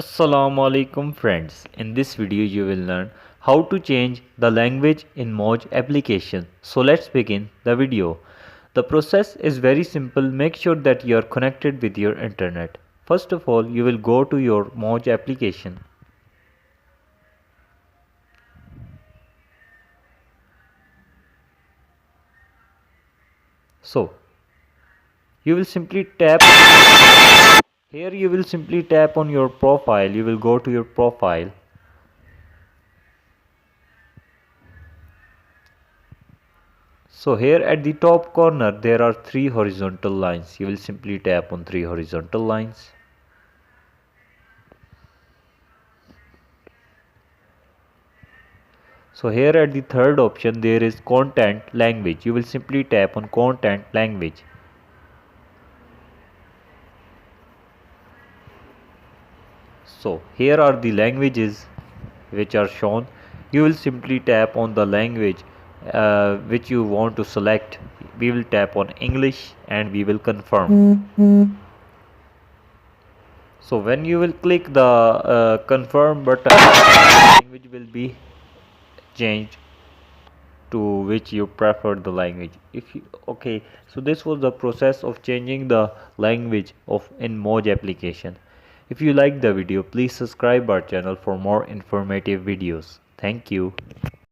Assalamu alaikum friends. In this video you will learn how to change the language in MOJ application. So let's begin the video. The process is very simple. Make sure that you are connected with your internet. First of all, you will go to your MOJ application. So you will simply tap here. You will simply tap on your profile. You will go to your profile. So here at the top corner there are three horizontal lines. You will simply tap on three horizontal lines. So here at the third option there is content language. You will simply tap on content language. So here are the languages which are shown. You will simply tap on the language which you want to select. We will tap on English and we will confirm. So when you will click the confirm button, language will be changed to which you prefer the language. Okay, so this was the process of changing the language of in MOJ application. If you like the video, please subscribe our channel for more informative videos. Thank you.